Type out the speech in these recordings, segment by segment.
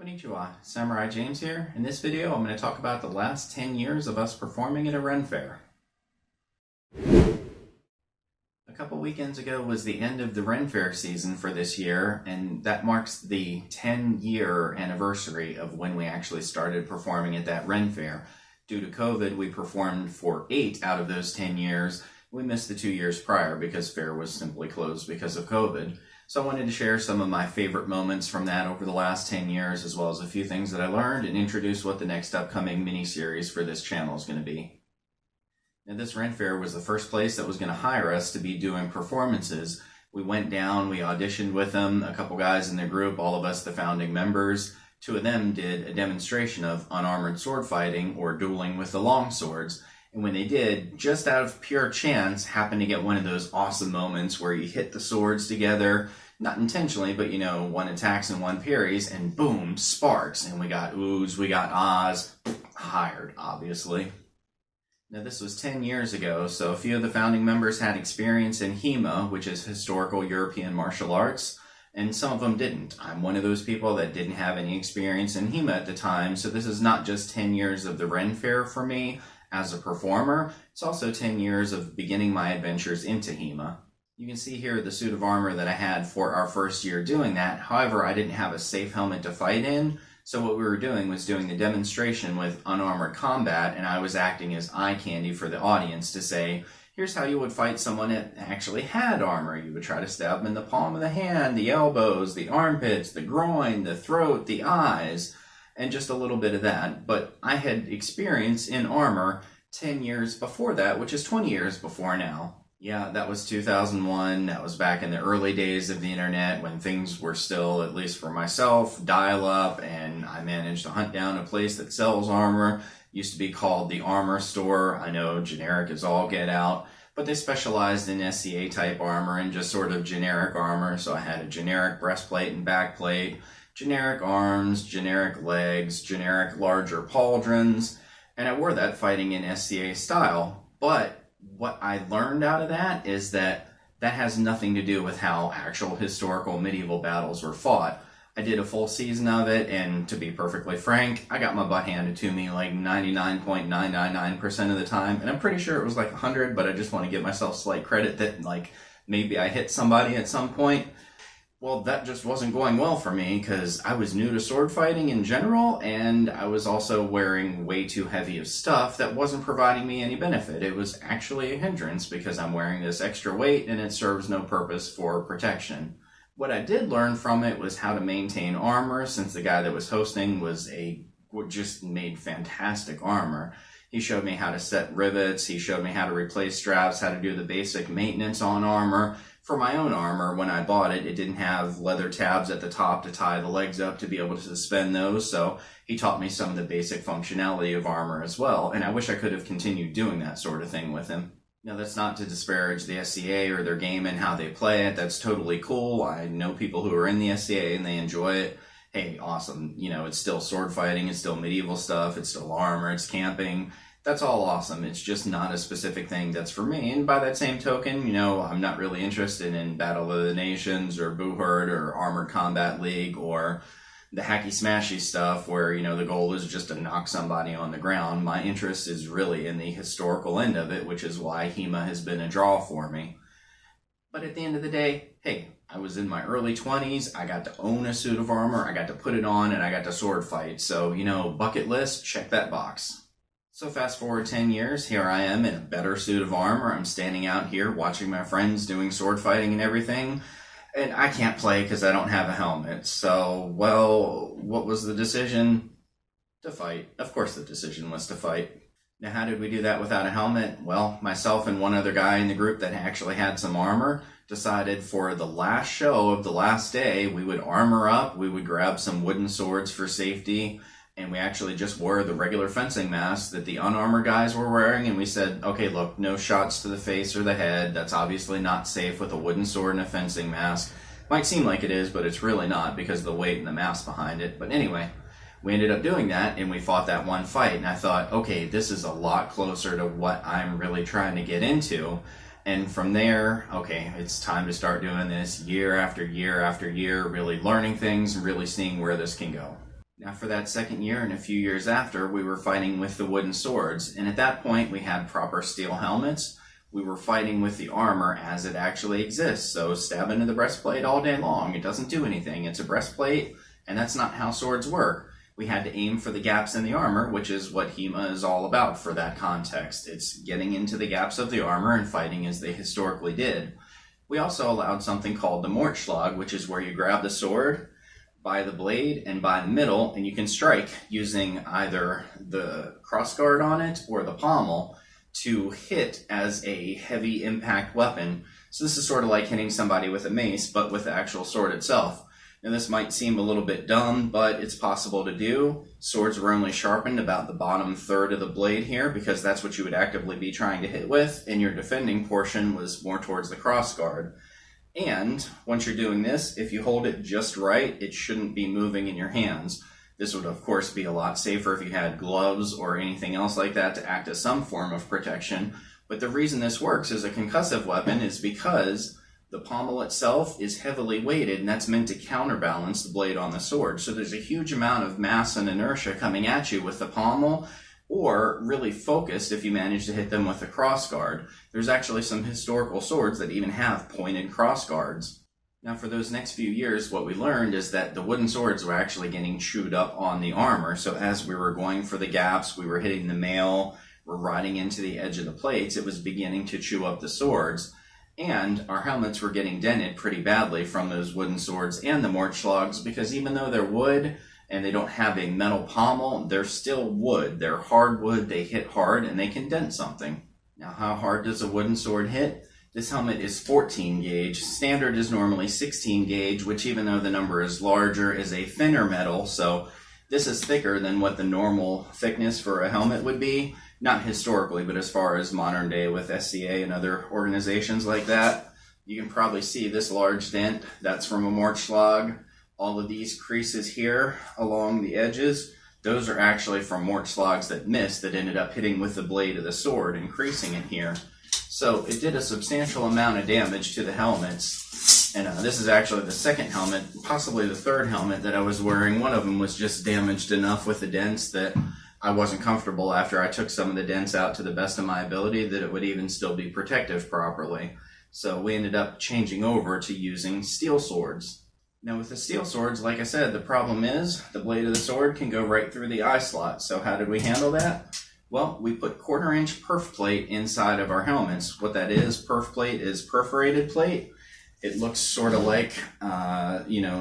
Konnichiwa, Samurai James here. In this video, I'm going to talk about the last 10 years of us performing at a Renn Faire. A couple weekends ago was the end of the Renn Faire season for this year, and that marks the 10-year anniversary of when we actually started performing at that Renn Faire. Due to COVID, we performed for 8 out of those 10 years. We missed the 2 years prior because Fair was simply closed because of COVID. So I wanted to share some of my favorite moments from that over the last 10 years, as well as a few things that I learned, and introduce what the next upcoming mini-series for this channel is going to be. Now, this Renn Faire was the first place that was going to hire us to be doing performances. We went down, we auditioned with them, a couple guys in the group, all of us the founding members. 2 of them did a demonstration of unarmored sword fighting or dueling with the long swords. And when they did, just out of pure chance, happened to get one of those awesome moments where you hit the swords together, not intentionally, but one attacks and one parries, and boom, sparks. And we got oohs, we got ahs, hired, obviously. Now, this was 10 years ago, so a few of the founding members had experience in HEMA, which is Historical European Martial Arts, and some of them didn't. I'm one of those people that didn't have any experience in HEMA at the time, so this is not just 10 years of the Renn Faire for me as a performer, it's also 10 years of beginning my adventures into HEMA. You can see here the suit of armor that I had for our first year doing that. However, I didn't have a safe helmet to fight in, so what we were doing was doing the demonstration with unarmored combat, and I was acting as eye candy for the audience to say, here's how you would fight someone that actually had armor. You would try to stab them in the palm of the hand, the elbows, the armpits, the groin, the throat, the eyes, and just a little bit of that. But I had experience in armor 10 years before that, which is 20 years before now. Yeah, that was 2001. That was back in the early days of the internet when things were still, at least for myself, dial-up, and I managed to hunt down a place that sells armor. Used to be called the Armor Store. I know generic is all get out, but they specialized in SCA type armor and just sort of generic armor. So I had a generic breastplate and backplate, generic arms, generic legs, generic larger pauldrons, and I wore that fighting in SCA style. But what I learned out of that is that has nothing to do with how actual historical medieval battles were fought. I did a full season of it, and to be perfectly frank, I got my butt handed to me like 99.999% of the time, and I'm pretty sure it was like 100, but I just want to give myself slight credit that like maybe I hit somebody at some point. Well, that just wasn't going well for me because I was new to sword fighting in general, and I was also wearing way too heavy of stuff that wasn't providing me any benefit. It was actually a hindrance because I'm wearing this extra weight and it serves no purpose for protection. What I did learn from it was how to maintain armor, since the guy that was hosting just made fantastic armor. He showed me how to set rivets, he showed me how to replace straps, how to do the basic maintenance on armor. For my own armor, when I bought it, it didn't have leather tabs at the top to tie the legs up to be able to suspend those, so he taught me some of the basic functionality of armor as well, and I wish I could have continued doing that sort of thing with him. Now, that's not to disparage the SCA or their game and how they play it. That's totally cool. I know people who are in the SCA and they enjoy it. Hey, awesome. It's still sword fighting, it's still medieval stuff, it's still armor, it's camping. That's all awesome. It's just not a specific thing that's for me. And by that same token, I'm not really interested in Battle of the Nations or Booherd or Armored Combat League or the hacky smashy stuff where, the goal is just to knock somebody on the ground. My interest is really in the historical end of it, which is why HEMA has been a draw for me. But at the end of the day, hey, I was in my early 20s, I got to own a suit of armor, I got to put it on, and I got to sword fight. So, bucket list, check that box. So fast forward 10 years, here I am in a better suit of armor. I'm standing out here watching my friends doing sword fighting and everything. And I can't play because I don't have a helmet. So, well, what was the decision? To fight. Of course the decision was to fight. Now, how did we do that without a helmet? Well, myself and one other guy in the group that actually had some armor decided for the last show of the last day, we would armor up, we would grab some wooden swords for safety, and we actually just wore the regular fencing mask that the unarmored guys were wearing, and we said, okay, look, no shots to the face or the head. That's obviously not safe with a wooden sword and a fencing mask. Might seem like it is, but it's really not because of the weight and the mass behind it. But anyway, we ended up doing that, and we fought that one fight, and I thought, okay, this is a lot closer to what I'm really trying to get into. And from there, okay, it's time to start doing this year after year after year, really learning things and really seeing where this can go. Now for that second year and a few years after, we were fighting with the wooden swords, and at that point we had proper steel helmets. We were fighting with the armor as it actually exists, so stab into the breastplate all day long. It doesn't do anything. It's a breastplate, and that's not how swords work. We had to aim for the gaps in the armor, which is what HEMA is all about for that context. It's getting into the gaps of the armor and fighting as they historically did. We also allowed something called the Mortschlag, which is where you grab the sword by the blade and by the middle, and you can strike using either the crossguard on it or the pommel to hit as a heavy impact weapon. So this is sort of like hitting somebody with a mace, but with the actual sword itself. Now this might seem a little bit dumb, but it's possible to do. Swords were only sharpened about the bottom third of the blade here, because that's what you would actively be trying to hit with, and your defending portion was more towards the crossguard. And once you're doing this, if you hold it just right, it shouldn't be moving in your hands. This would of course be a lot safer if you had gloves or anything else like that to act as some form of protection. But the reason this works as a concussive weapon is because the pommel itself is heavily weighted, and that's meant to counterbalance the blade on the sword. So there's a huge amount of mass and inertia coming at you with the pommel, or really focused if you manage to hit them with a crossguard. There's actually some historical swords that even have pointed crossguards. Now for those next few years, what we learned is that the wooden swords were actually getting chewed up on the armor. So as we were going for the gaps, we were hitting the mail, we're riding into the edge of the plates, it was beginning to chew up the swords. And our helmets were getting dented pretty badly from those wooden swords and the Mortschlags, because even though they're wood, and they don't have a metal pommel, they're still wood. They're hardwood, they hit hard, and they can dent something. Now, how hard does a wooden sword hit? This helmet is 14 gauge. Standard is normally 16 gauge, which even though the number is larger, is a thinner metal, so this is thicker than what the normal thickness for a helmet would be. Not historically, but as far as modern day with SCA and other organizations like that. You can probably see this large dent. That's from a Mortschlag. All of these creases here along the edges, those are actually from Mortschlags that missed, that ended up hitting with the blade of the sword and creasing it here. So it did a substantial amount of damage to the helmets. And this is actually the second helmet, possibly the third helmet that I was wearing. One of them was just damaged enough with the dents that I wasn't comfortable after I took some of the dents out to the best of my ability that it would even still be protective properly. So we ended up changing over to using steel swords. Now with the steel swords, like I said, the problem is the blade of the sword can go right through the eye slot. So how did we handle that? Well, we put 1/4 inch perf plate inside of our helmets. What that is, perf plate is perforated plate. It looks sort of like,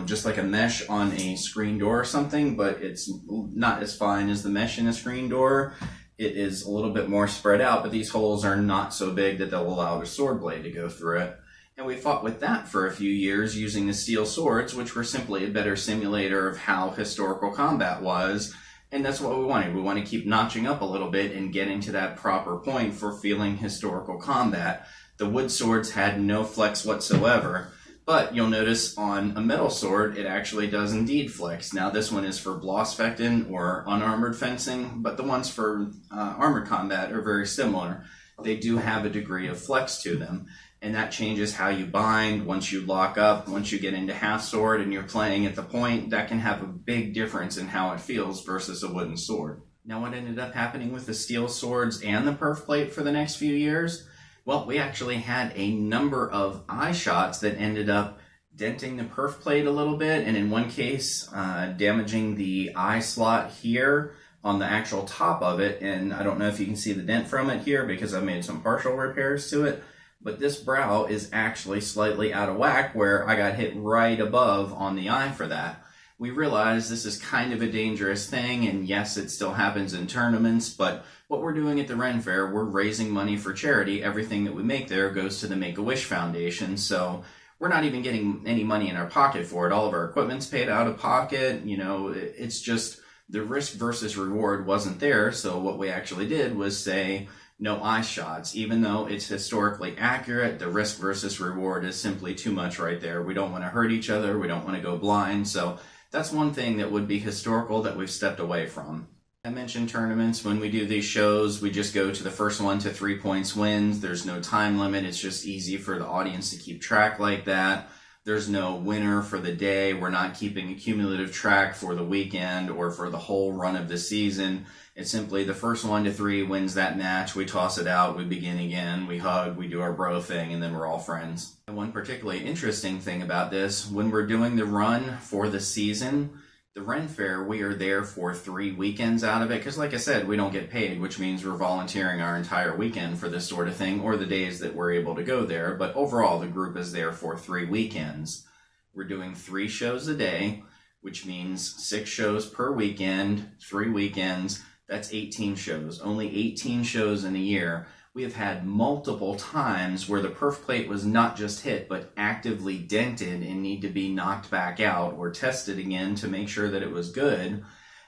just like a mesh on a screen door or something, but it's not as fine as the mesh in a screen door. It is a little bit more spread out, but these holes are not so big that they'll allow the sword blade to go through it. And we fought with that for a few years using the steel swords, which were simply a better simulator of how historical combat was. And that's what we wanted. We want to keep notching up a little bit and getting to that proper point for feeling historical combat. The wood swords had no flex whatsoever, but you'll notice on a metal sword, it actually does indeed flex. Now this one is for Blossfechten or unarmored fencing, but the ones for armored combat are very similar. They do have a degree of flex to them. And that changes how you bind. Once you lock up, once you get into half sword and you're playing at the point, that can have a big difference in how it feels versus a wooden sword. Now what ended up happening with the steel swords and the perf plate for the next few years? Well, we actually had a number of eye shots that ended up denting the perf plate a little bit, and in one case, damaging the eye slot here on the actual top of it. And I don't know if you can see the dent from it here because I made some partial repairs to it. But this brow is actually slightly out of whack where I got hit right above on the eye for that. We realize this is kind of a dangerous thing, and yes, it still happens in tournaments, but what we're doing at the Renn Faire, we're raising money for charity. Everything that we make there goes to the Make-A-Wish Foundation, so we're not even getting any money in our pocket for it. All of our equipment's paid out of pocket. It's just the risk versus reward wasn't there, so what we actually did was say, no eye shots. Even though it's historically accurate, the risk versus reward is simply too much right there. We don't want to hurt each other. We don't want to go blind. So that's one thing that would be historical that we've stepped away from. I mentioned tournaments. When we do these shows, we just go to the first 1 to 3 points wins. There's no time limit. It's just easy for the audience to keep track like that. There's no winner for the day. We're not keeping a cumulative track for the weekend or for the whole run of the season. It's simply the first 1 to 3 wins that match. We toss it out, we begin again, we hug, we do our bro thing, and then we're all friends. And one particularly interesting thing about this, when we're doing the run for the season, the Renn Faire, we are there for 3 weekends out of it, because like I said, we don't get paid, which means we're volunteering our entire weekend for this sort of thing, or the days that we're able to go there. But overall, the group is there for 3 weekends. We're doing 3 shows a day, which means 6 shows per weekend, 3 weekends. That's 18 shows. Only 18 shows in a year. We have had multiple times where the perf plate was not just hit, but actively dented and need to be knocked back out or tested again to make sure that it was good.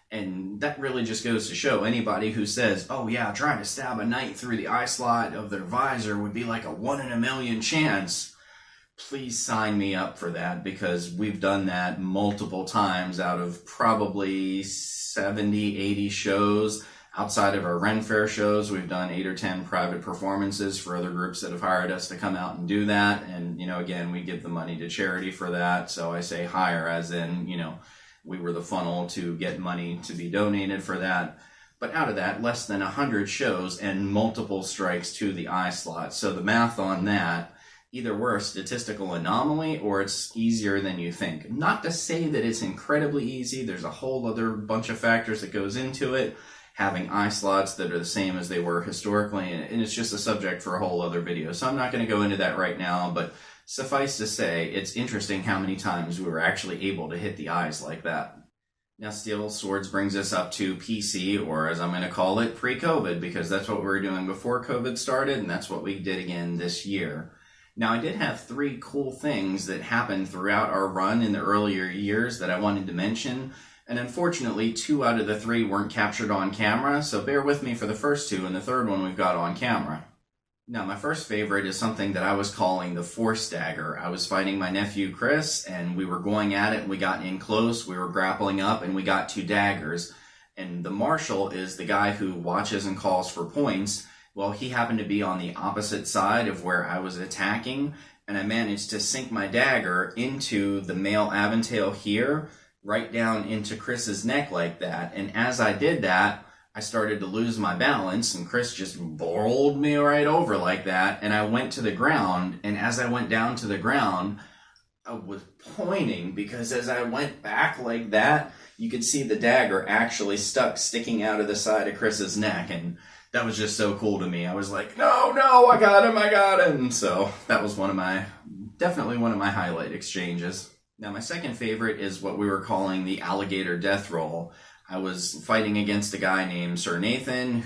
And that really just goes to show anybody who says, oh yeah, trying to stab a knight through the eye slot of their visor would be like a 1 in a million chance. Please sign me up for that, because we've done that multiple times out of probably 70, 80 shows. Outside of our Renn Faire shows, we've done 8 or 10 private performances for other groups that have hired us to come out and do that. And, you know, again, we give the money to charity for that. So I say hire as in, you know, we were the funnel to get money to be donated for that. But out of that, less than 100 shows and multiple strikes to the eye slot. So the math on that, either we're a statistical anomaly or it's easier than you think. Not to say that it's incredibly easy. There's a whole other bunch of factors that goes into it. Having eye slots that are the same as they were historically, and it's just a subject for a whole other video. So I'm not going to go into that right now, but suffice to say, it's interesting how many times we were actually able to hit the eyes like that. Now, Steel Swords brings us up to PC, or as I'm going to call it, pre-COVID, because that's what we were doing before COVID started, and that's what we did again this year. Now, I did have 3 cool things that happened throughout our run in the earlier years that I wanted to mention. And unfortunately, 2 out of the 3 weren't captured on camera, so bear with me for the first 2, and the third one we've got on camera. Now, my first favorite is something that I was calling the Force Dagger. I was fighting my nephew Chris, and we were going at it, and we got in close, we were grappling up, and we got 2 daggers. And the marshal is the guy who watches and calls for points. Well, he happened to be on the opposite side of where I was attacking, and I managed to sink my dagger into the male aventail here, right down into Chris's neck like that. And as I did that, I started to lose my balance, and Chris just bowled me right over like that, and I went to the ground. And as I went down to the ground, I was pointing, because as I went back like that, you could see the dagger actually sticking out of the side of Chris's neck, and that was just so cool to me. I was like, no, I got him. So that was definitely one of my highlight exchanges. Now, my second favorite is what we were calling the Alligator death roll. I was fighting against a guy named Sir Nathan,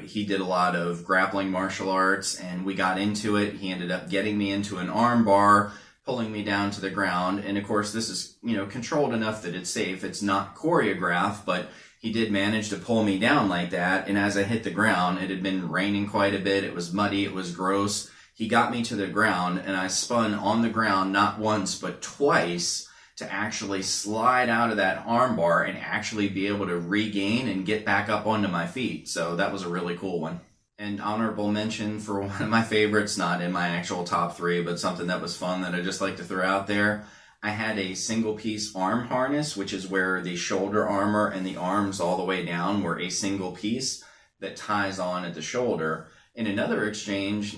he did a lot of grappling martial arts, and we got into it. He ended up getting me into an arm bar, pulling me down to the ground. And of course, this is, controlled enough that it's safe. It's not choreographed, but he did manage to pull me down like that. And as I hit the ground, it had been raining quite a bit. It was muddy. It was gross. He got me to the ground, and I spun on the ground not once but twice to actually slide out of that armbar and actually be able to regain and get back up onto my feet. So that was a really cool one. And honorable mention for one of my favorites, not in my actual top 3, but something that was fun that I just like to throw out there. I had a single piece arm harness, which is where the shoulder armor and the arms all the way down were a single piece that ties on at the shoulder. In another exchange,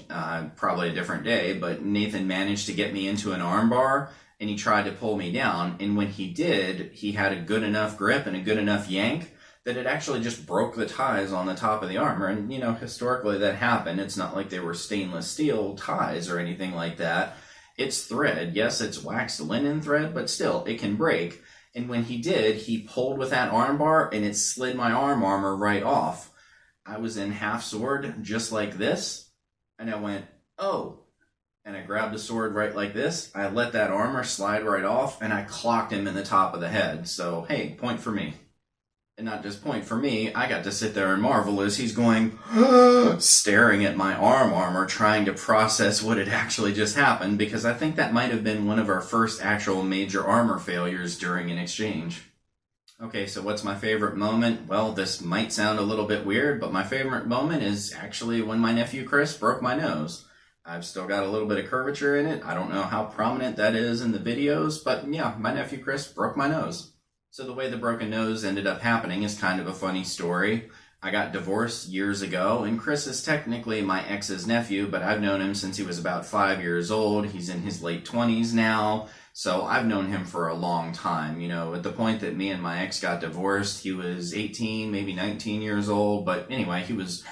probably a different day, but Nathan managed to get me into an arm bar, and he tried to pull me down. And when he did, he had a good enough grip and a good enough yank that it actually just broke the ties on the top of the armor. And, historically that happened. It's not like they were stainless steel ties or anything like that. It's thread. Yes, it's waxed linen thread, but still, it can break. And when he did, he pulled with that arm bar, and it slid my arm armor right off. I was in half sword, just like this, and I went, oh, and I grabbed the sword right like this. I let that armor slide right off, and I clocked him in the top of the head. So, hey, point for me. And not just point for me, I got to sit there and marvel as he's going, staring at my arm armor, trying to process what had actually just happened, because I think that might have been one of our first actual major armor failures during an exchange. Okay, so what's my favorite moment? Well, this might sound a little bit weird, but my favorite moment is actually when my nephew Chris broke my nose. I've still got a little bit of curvature in it. I don't know how prominent that is in the videos, but yeah, my nephew Chris broke my nose. So the way the broken nose ended up happening is kind of a funny story. I got divorced years ago, and Chris is technically my ex's nephew, but I've known him since he was about 5 years old. He's in his late 20s now, so I've known him for a long time. You know, at the point that me and my ex got divorced, he was 18, maybe 19 years old, but anyway, he was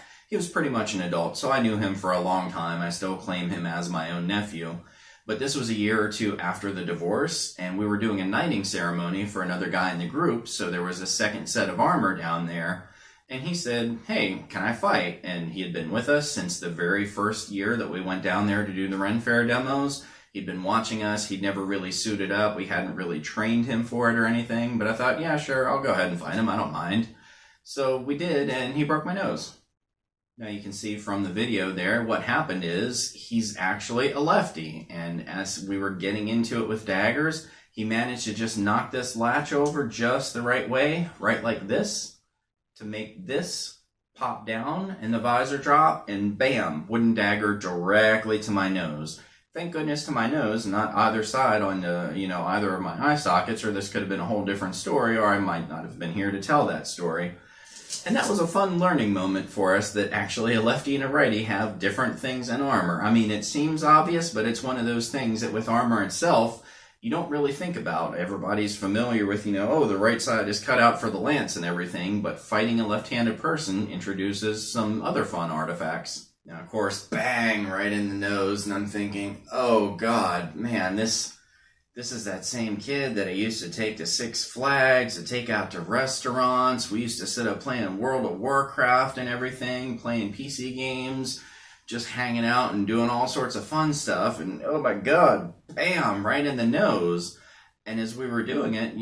pretty much an adult, so I knew him for a long time. I still claim him as my own nephew. But this was a year or two after the divorce, and we were doing a knighting ceremony for another guy in the group, so there was a second set of armor down there. And he said, hey, can I fight? And he had been with us since the very first year that we went down there to do the Renn Faire demos. He'd been watching us. He'd never really suited up. We hadn't really trained him for it or anything. But I thought, yeah, sure, I'll go ahead and fight him. I don't mind. So we did, and he broke my nose. Now you can see from the video there, what happened is he's actually a lefty. And as we were getting into it with daggers, he managed to just knock this latch over just the right way, right like this, to make this pop down and the visor drop, and bam, wooden dagger directly to my nose. Thank goodness to my nose, not either side on the, either of my eye sockets, or this could have been a whole different story, or I might not have been here to tell that story. And that was a fun learning moment for us, that actually a lefty and a righty have different things in armor. I mean, it seems obvious, but it's one of those things that with armor itself, you don't really think about. Everybody's familiar with, oh, the right side is cut out for the lance and everything, but fighting a left-handed person introduces some other fun artifacts. Now, of course, bang, right in the nose, and I'm thinking, oh God, man, this is that same kid that I used to take to Six Flags, to take out to restaurants. We used to sit up playing World of Warcraft and everything, playing PC games, just hanging out and doing all sorts of fun stuff, and oh my God, bam, right in the nose. And as we were doing it,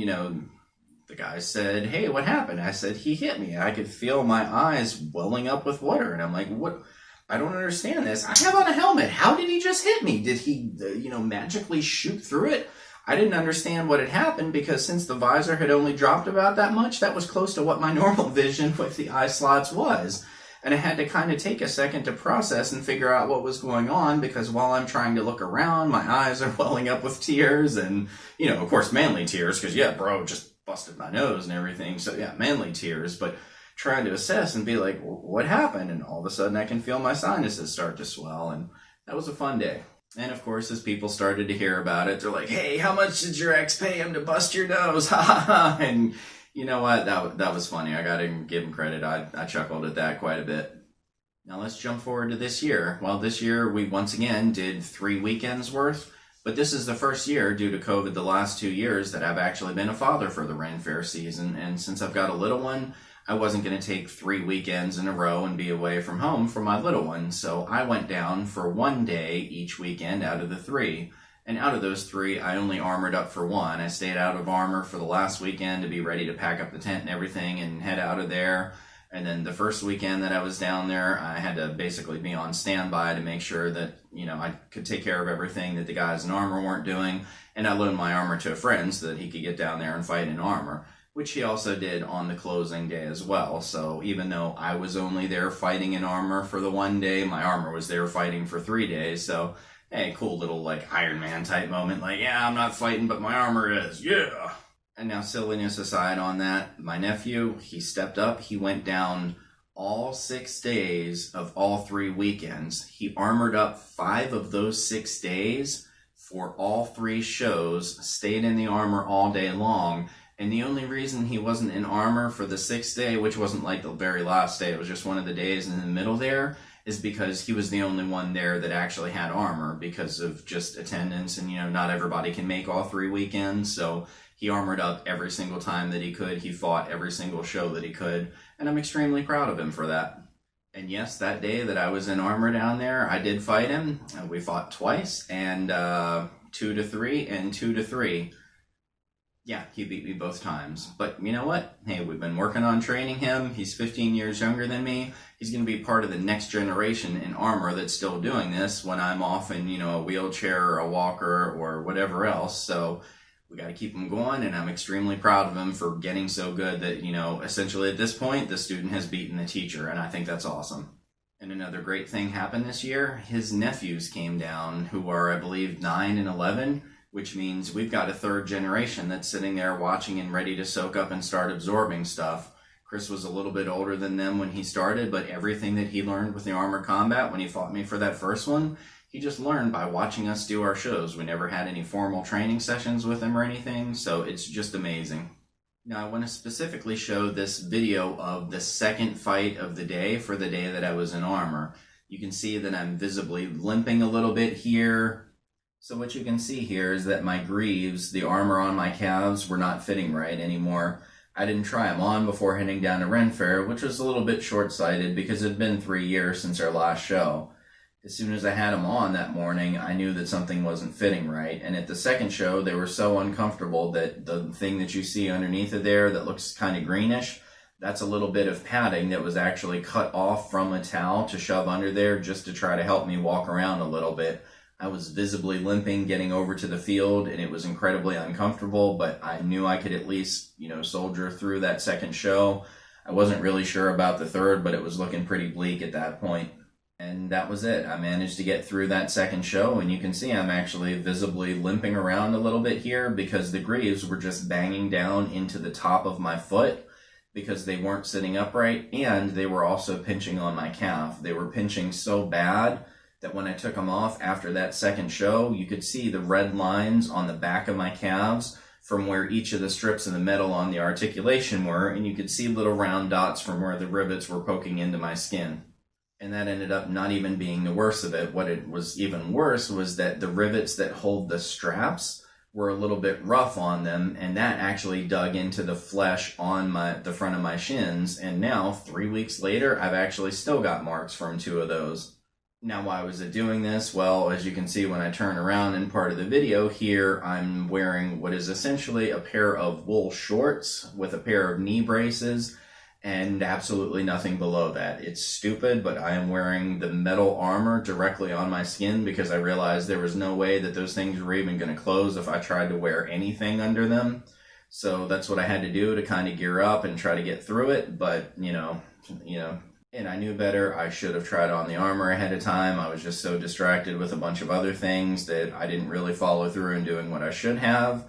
the guy said, hey, what happened? I said, he hit me. I could feel my eyes welling up with water, and I'm like, what? I don't understand this. I have on a helmet. How did he just hit me? Did he, magically shoot through it? I didn't understand what had happened, because since the visor had only dropped about that much, that was close to what my normal vision with the eye slots was. And I had to kind of take a second to process and figure out what was going on, because while I'm trying to look around, my eyes are welling up with tears, and, of course, manly tears, because, yeah, bro, just busted my nose and everything. So, yeah, manly tears, but trying to assess and be like, what happened? And all of a sudden I can feel my sinuses start to swell, and that was a fun day. And, of course, as people started to hear about it, they're like, hey, how much did your ex pay him to bust your nose? Ha ha ha. And you know what? That was funny. I got to give him credit. I chuckled at that quite a bit. Now let's jump forward to this year. Well, this year we once again did 3 weekends worth, but this is the first year, due to COVID the last 2 years, that I've actually been a father for the Renn Faire season. And since I've got a little one, I wasn't going to take 3 weekends in a row and be away from home for my little one. So I went down for 1 day each weekend out of the 3. And out of those 3, I only armored up for 1. I stayed out of armor for the last weekend to be ready to pack up the tent and everything and head out of there. And then the first weekend that I was down there, I had to basically be on standby to make sure that, I could take care of everything that the guys in armor weren't doing. And I loaned my armor to a friend so that he could get down there and fight in armor, which he also did on the closing day as well. So even though I was only there fighting in armor for the 1 day, my armor was there fighting for 3 days. So, hey, cool little Iron Man type moment. Yeah, I'm not fighting, but my armor is. Yeah. And now, silliness aside on that, my nephew, he stepped up. He went down all 6 days of all 3 weekends. He armored up 5 of those 6 days for all 3 shows, stayed in the armor all day long. And the only reason he wasn't in armor for the 6th day, which wasn't the very last day, it was just one of the days in the middle there, is because he was the only one there that actually had armor, because of just attendance, and not everybody can make all 3 weekends. So he armored up every single time that he could. He fought every single show that he could, and I'm extremely proud of him for that. And yes, that day that I was in armor down there, I did fight him. We fought twice, and 2 to 3 and 2 to 3. Yeah, he beat me both times. But you know what? Hey, we've been working on training him. He's 15 years younger than me. He's going to be part of the next generation in armor that's still doing this when I'm off in, a wheelchair or a walker or whatever else. So we got to keep him going, and I'm extremely proud of him for getting so good that, essentially at this point, the student has beaten the teacher, and I think that's awesome. And another great thing happened this year. His nephews came down, who are, I believe, 9 and 11, which means we've got a third generation that's sitting there watching and ready to soak up and start absorbing stuff. Chris was a little bit older than them when he started, but everything that he learned with the armor combat when he fought me for that first one, he just learned by watching us do our shows. We never had any formal training sessions with him or anything, so it's just amazing. Now I want to specifically show this video of the second fight of the day for the day that I was in armor. You can see that I'm visibly limping a little bit here. So what you can see here is that my greaves, the armor on my calves, were not fitting right anymore. I didn't try them on before heading down to Renn Faire, which was a little bit short-sighted because it had been 3 years since our last show. As soon as I had them on that morning, I knew that something wasn't fitting right. And at the second show, they were so uncomfortable that the thing that you see underneath of there that looks kind of greenish, that's a little bit of padding that was actually cut off from a towel to shove under there just to try to help me walk around a little bit. I was visibly limping getting over to the field, and it was incredibly uncomfortable, but I knew I could at least, soldier through that second show. I wasn't really sure about the third, but it was looking pretty bleak at that point. And that was it. I managed to get through that second show, and you can see I'm actually visibly limping around a little bit here because the greaves were just banging down into the top of my foot because they weren't sitting upright, and they were also pinching on my calf. They were pinching so bad that when I took them off after that second show, you could see the red lines on the back of my calves from where each of the strips of the metal on the articulation were, and you could see little round dots from where the rivets were poking into my skin. And that ended up not even being the worst of it. What it was even worse was that the rivets that hold the straps were a little bit rough on them, and that actually dug into the flesh on the front of my shins. And now, 3 weeks later, I've actually still got marks from 2 of those. Now, why was it doing this? Well, as you can see when I turn around in part of the video here, I'm wearing what is essentially a pair of wool shorts with a pair of knee braces and absolutely nothing below that. It's stupid, but I am wearing the metal armor directly on my skin because I realized there was no way that those things were even going to close if I tried to wear anything under them. So that's what I had to do to kind of gear up and try to get through it, but, and I knew better. I should have tried on the armor ahead of time. I was just so distracted with a bunch of other things that I didn't really follow through in doing what I should have.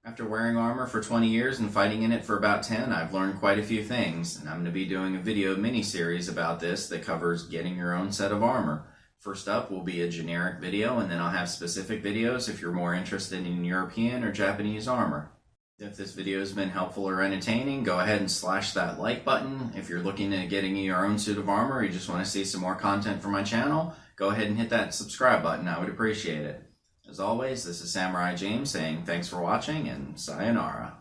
After wearing armor for 20 years and fighting in it for about 10, I've learned quite a few things, and I'm going to be doing a video mini-series about this that covers getting your own set of armor. First up will be a generic video, and then I'll have specific videos if you're more interested in European or Japanese armor. If this video has been helpful or entertaining, go ahead and slash that like button. If you're looking at getting your own suit of armor, or you just want to see some more content from my channel, go ahead and hit that subscribe button. I would appreciate it. As always, this is Samurai James saying thanks for watching and sayonara.